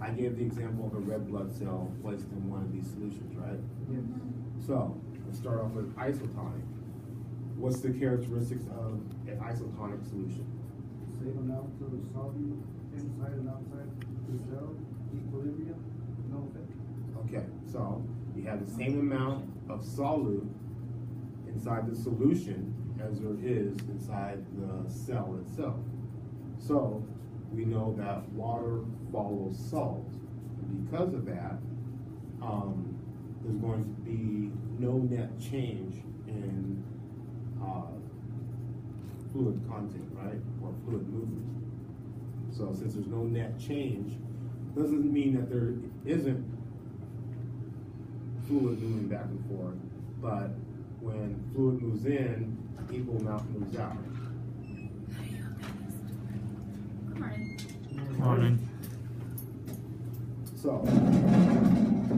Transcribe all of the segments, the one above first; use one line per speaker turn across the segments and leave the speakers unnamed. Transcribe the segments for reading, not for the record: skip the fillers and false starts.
I gave the example of a red blood cell placed in one of these solutions, right?
Yes.
So, let's start off with isotonic. What's the characteristics of an isotonic solution?
Same amount of solute inside and outside the cell, equilibrium, no effect.
Okay, so you have the same amount of solute inside the solution as there is inside the cell itself. So we know that water follows salt. And because of that, there's going to be no net change in fluid content, right? Or fluid movement. So since there's no net change, doesn't mean that there isn't fluid moving back and forth, but when fluid moves in, equal amount moves out.
Good morning.
So,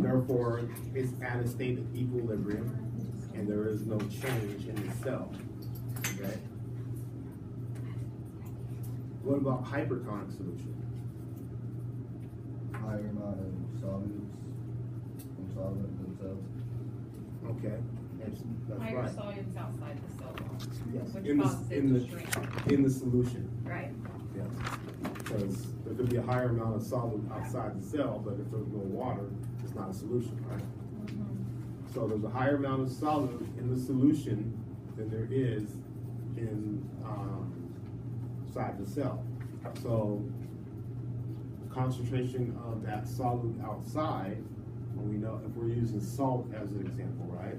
therefore, it's at a state of equilibrium, and there is no change in the cell. Okay? What about hypertonic solution?
Higher amount of solutes from solvent themselves.
Okay, that's
Higher
right.
solutes outside the cell wall,
Yes,
which
in the,
causes it
in
to
the,
shrink.
in the solution.
Right.
Yes, because there could be a higher amount of solute outside the cell, but if there's no water, it's not a solution, right? So there's a higher amount of solute in the solution than there is inside the cell. So concentration of that solute outside, when we know if we're using salt as an example, right?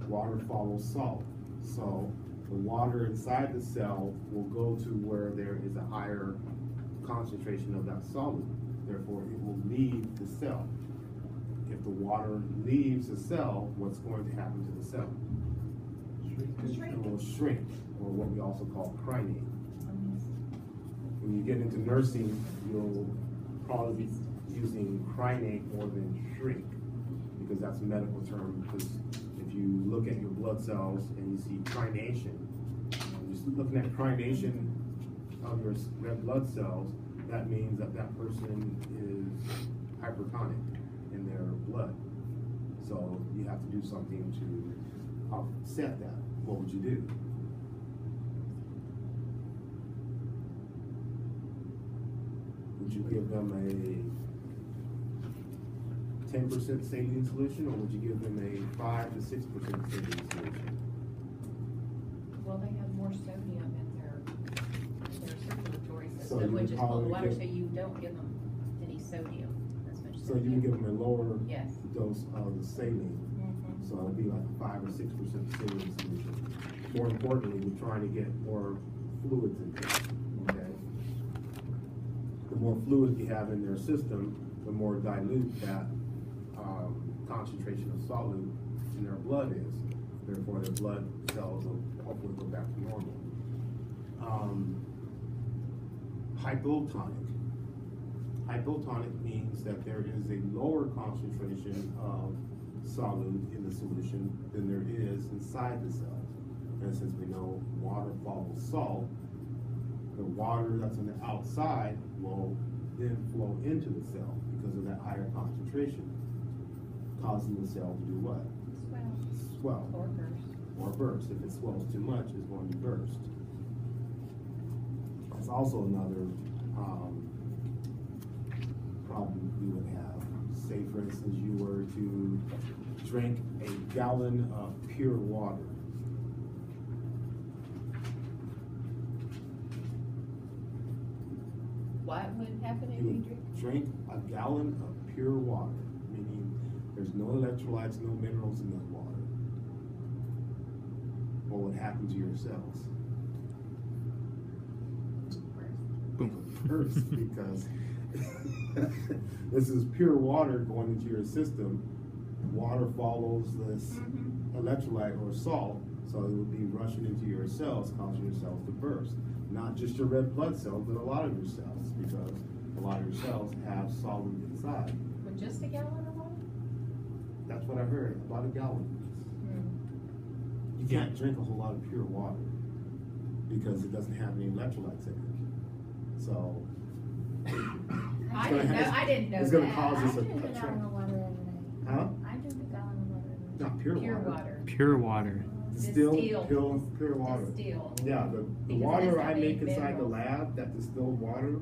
Water follows salt. So the water inside the cell will go to where there is a higher concentration of that solute. Therefore, it will leave the cell. If the water leaves the cell, what's going to happen to the cell? It will shrink, or what we also call crinate. When you get into nursing, you'll probably be using crinate more than shrink, because that's a medical term. Because if you look at your blood cells and you see crination, just looking at crination of your red blood cells, that means that that person is hypertonic in their blood. So you have to do something to offset that. What would you do? Would you give them a 10% saline solution, or would you give them a 5 to 6% saline solution?
Well, they have more sodium in their circulatory
So
system,
you
which
would
is cold
probably
water,
give-
so you don't give them any sodium, as much
So you would give them a lower
Yes.
dose of the saline. So it'd be like a 5 or 6% saline solution. More importantly, we're trying to get more fluids in there, okay? The more fluid you have in their system, the more dilute that concentration of solute in their blood is. Therefore, their blood cells will hopefully go back to normal. Hypotonic. Hypotonic means that there is a lower concentration of solute in the solution than there is inside the cells. And since we know water follows salt, the water that's on the outside will then flow into the cell because of that higher concentration, causing the cell to do what?
Swell
Swell
or burst.
or burst. If it swells too much, it's going to burst. That's also another problem we would have. Say, for instance, you were to drink a gallon of pure water.
What would happen if
You
you
would
drink?
drink a gallon of pure water, meaning there's no electrolytes, no minerals in that water. What would happen to your cells? Burst, because this is pure water going into your system. Water follows this electrolyte or salt, so it would be rushing into your cells, causing your cells to burst. Not just your red blood cells, but a lot of your cells, because a lot of your cells have solute inside.
With just a gallon of water?
That's what I heard, about a gallon. You can't drink a whole lot of pure water because it doesn't have any electrolytes in it. So
I
gonna
didn't know,
have-
I didn't know
it's gonna
that.
cause us
I
a
drink a gallon
trend.
of water every day.
Huh?
I drink a gallon of water every day.
Not pure
Pure
water.
water.
Pure water.
Distilled, pure water.
Distilled.
Yeah, the
Because it
water
doesn't
I
have
make
any
inside the
minerals.
lab, that distilled water,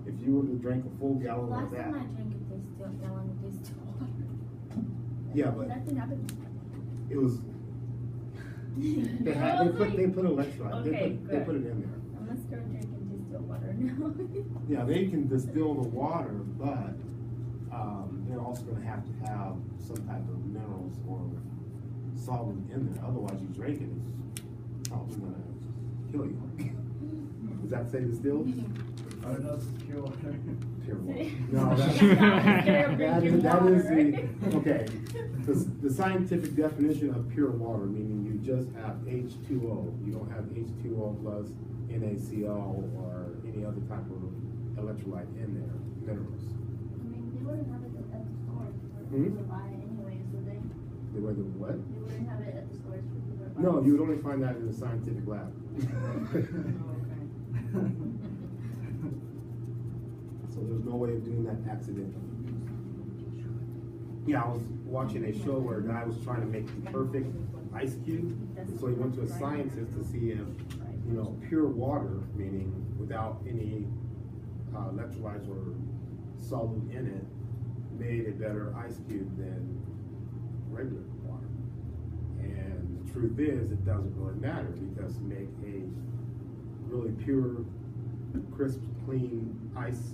if you were to drink a full gallon
Last
of that,
time I drank a gallon of distilled water.
Yeah, but-
Nothing happened.
it was, they put electrolyte,
Okay,
they put
good.
it in there.
I'm gonna start drinking distilled water now.
Yeah, they can distill the water, but, they're also gonna have to have some type of minerals or solvent in there, otherwise you drink it, it's probably gonna kill you. Does that say distilled?
I don't know, it's pure water.
Pure water.
See?
No, that's,
Scared
that
drinking
is, that
water,
is
right?
the, okay, the scientific definition of pure water, meaning you just have H2O, you don't have H2O plus NaCl or any other type of electrolyte in there, minerals.
I mean, they wouldn't have it at the store for
Hmm?
people to buy anyways, would they?
They were the what?
They wouldn't have it at the stores for people to buy.
No, you would only find that in the scientific lab. So there's no way of doing that accidentally. Yeah, I was watching a show where a guy was trying to make the perfect ice cube. So he went to a scientist to see if, you know, pure water, meaning without any electrolytes or solvent in it, made a better ice cube than regular water. And the truth is, it doesn't really matter, because to make a really pure, crisp, clean ice,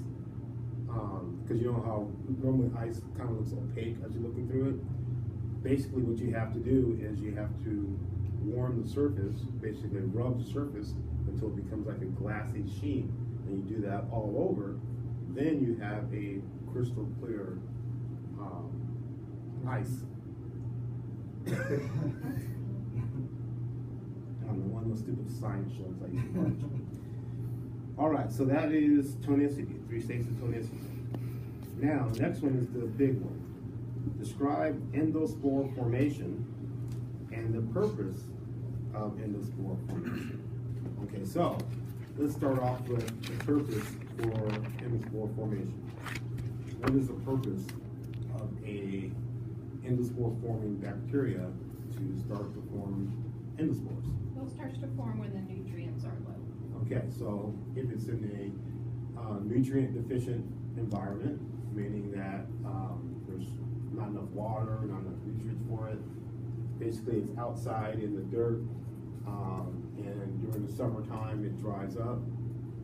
because you know how normally ice kind of looks opaque as you're looking through it. Basically, what you have to do is you have to warm the surface, basically rub the surface until it becomes like a glassy sheen, and you do that all over. Then you have a crystal clear ice. I don't know, one of those stupid science shows I used to watch. All right, so that is tonicity, 3 states of tonicity. Now, the next one is the big one. Describe endospore formation and the purpose of endospore formation. Okay, so let's start off with the purpose for endospore formation. What is the purpose of a endospore forming bacteria to start to form endospores?
Well, it starts to form when the nutrients are low.
Okay, so if it's in a nutrient deficient environment, meaning that there's not enough water, not enough nutrients for it, basically it's outside in the dirt, and during the summertime it dries up.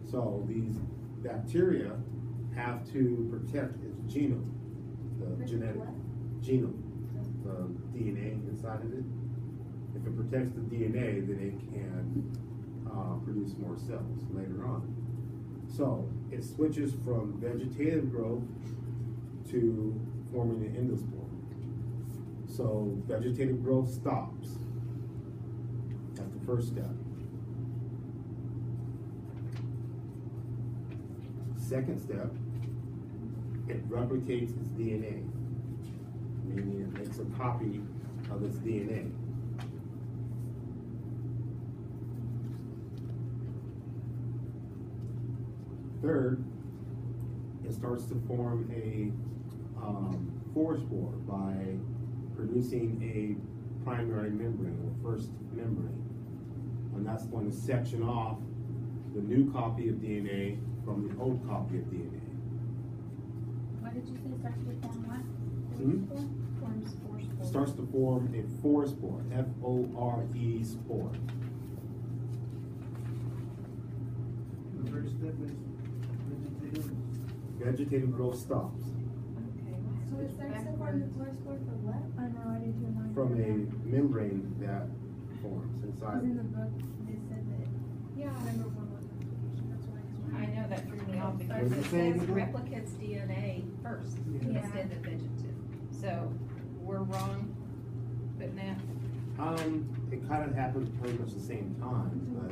So these bacteria have to protect its genome, the genetic genome, the DNA inside of it. If it protects the DNA, then it can produce more cells later on. So it switches from vegetative growth to forming an endospore. So vegetative growth stops. That's the first step. Second step, it replicates its DNA, meaning it makes a copy of its DNA. Third, it starts to form a forespore by producing a primary membrane, or first membrane. And that's going to section off the new copy of DNA from the old copy of DNA.
What did you say starts to form what?
Hmm?
Forms four spores.
Starts to form a forespore, F-O-R-E spore.
The first step is vegetative.
Vegetative growth stops
Okay.
So it starts to form the floor spore for what? I know, I didn't hear mine.
from a membrane that forms inside.
Because in the book, they said that.
Yeah.
Remember one was that's why
I know that threw me off because
What
it
does it say in
says
the book?
replicates DNA first
Yeah.
instead of vegetative. So we're wrong putting that.
It kind of happens pretty much the same time, but,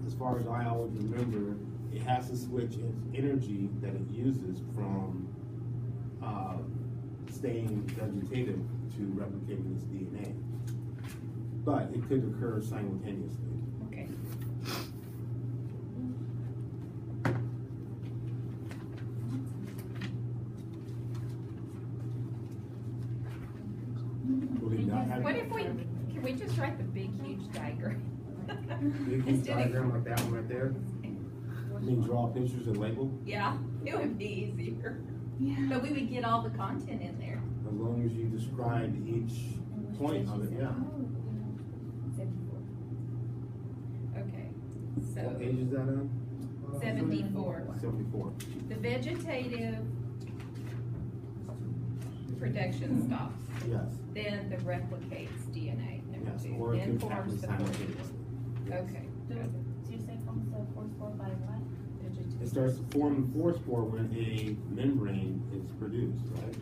as far as I always remember, it has to switch its energy that it uses from, staying vegetative to replicating its DNA. But it could occur simultaneously.
Okay. big huge diagram.
You can
Instead of-
diagram like that one right there, I mean, draw pictures and label,
Yeah, it would be easier,
Yeah.
but we would get all the content in there.
as long as you describe each point of it, yeah.
Okay,
What page
so
is that on?
74.
74.
The vegetative production stops,
Yes,
then the replicates DNA, number
yes,
two,
or it
then
can happen
forms the
simultaneously. Yes.
Okay.
So you say comes the fourth floor by what?
It starts to form the forespore when a membrane is produced, right?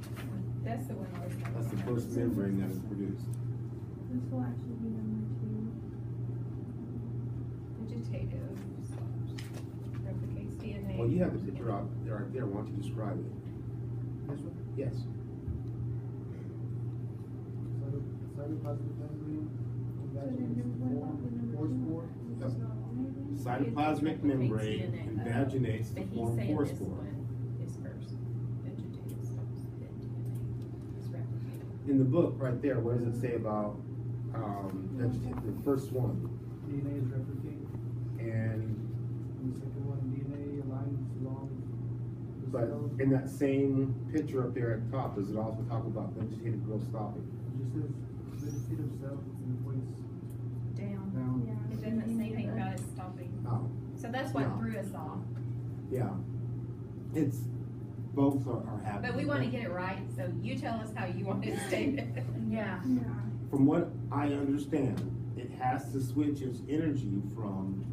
That's the one I was talking about.
That's the first membrane that is produced.
This will actually be number two.
Vegetative stops, replicates DNA.
Well, you have the picture out there, right there, why don't you describe it?
This one?
Yes.
Cytoplasmic membrane.
So then what about the number
Force
two?
spore.
Which is not on there then?
Cytoplasmic membrane invaginates to
But he's
form
saying this
forespore.
one is first, vegetative stops, then DNA is replicated.
In the book, right there, what does it say about, the first one?
DNA is replicated,
And,
and the second one, DNA aligns along the
but
cell.
in that same picture up there at the top, does it also talk about vegetative growth stopping?
It just says vegetative cell in place
Down.
down.
Yeah.
It doesn't say anything about it stopping.
Oh,
So that's what
No.
threw us off.
yeah. It's, both are happening.
But we wanna get it right, so you tell us how you want it stated.
Yeah.
From what I understand, it has to switch its energy from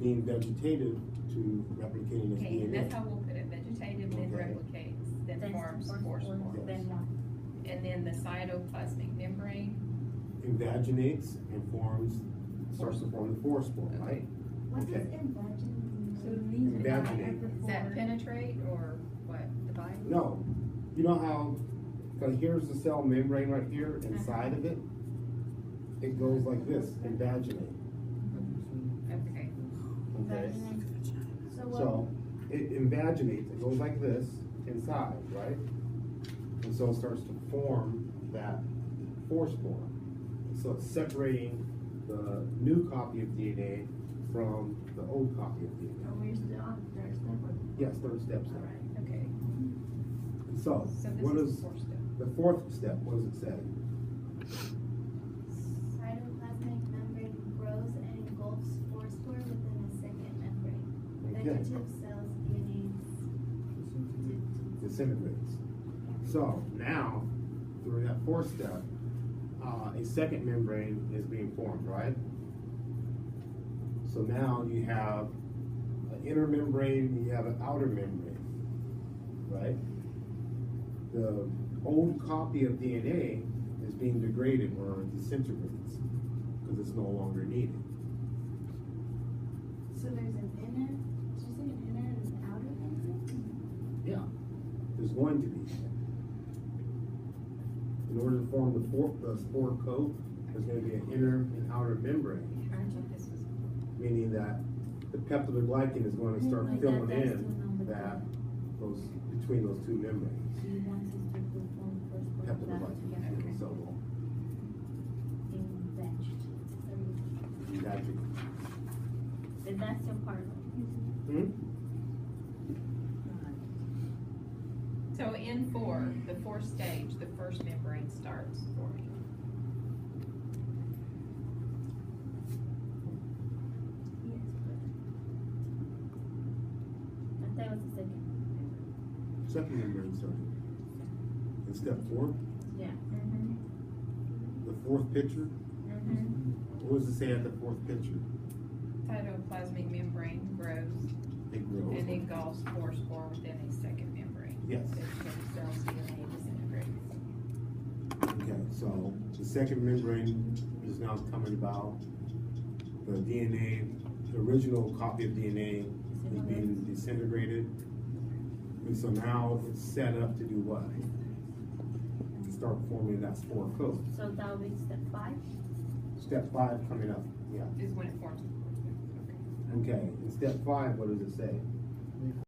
being vegetative to replicating its
Okay, and that's
DNA.
how we'll put it, vegetative, then
Okay.
replicates, then
Then
forms
forms
forespore.
Yes.
Then what?
And then the cytoplasmic membrane,
Invaginates and forms, starts to form the forespore, right?
What
Okay.
does invagine? So these are
Invaginate.
does that penetrate or what, divide?
No, you know how, cause here's the cell membrane right here, inside of it, it goes like this, invaginate,
Okay,
okay?
So what?
So, it invaginates, it goes like this, inside, right? And so it starts to form that forespore. So it's separating the new copy of DNA from the old copy of DNA.
We're still on the third step or?
Yes, third step's now.
Alright.
okay.
So,
So
what
this is
is,
the fourth step.
the fourth step, what does it say?
Cytoplasmic membrane grows and engulfs forespore within a second membrane.
Okay,
Vegetative cells DNA
disintegrates. So, now, during that fourth step, a second membrane is being formed, right? So now you have an inner membrane, you have an outer membrane, right? The old copy of DNA is being degraded or disintegrates because it's no longer needed.
So there's an inner, did you say an inner and an outer membrane?
Yeah, there's going to be. In order to form the spore coat, there's going to be an inner and outer membrane,
This was
meaning that the peptidoglycan is going to start
Like
filling
that, that's
in
the number.
that, those, between those two membranes.
Do you want to strictly form forespore without
Peptidoglycan,
together?
so,
Invaged.
magic.
Is that still part of it?
Hmm?
So in four, the fourth stage, the first membrane starts forming.
Yes, but. I thought it was the second.
Second membrane started. In step 4,
Yeah.
the fourth picture, what does it say at the fourth picture?
Cytoplasmic membrane grows
It grows.
and engulfs forespore within a second membrane.
Yes.
Vegetative cells DNA disintegrates.
Okay, so the second membrane is now coming about. The DNA, the original copy of DNA is being disintegrated. And so now it's set up to do what? To start forming that spore coat.
So that will be step 5?
Step 5 coming up, yeah.
Is when it forms. Okay.
Okay, in step 5, what does it say?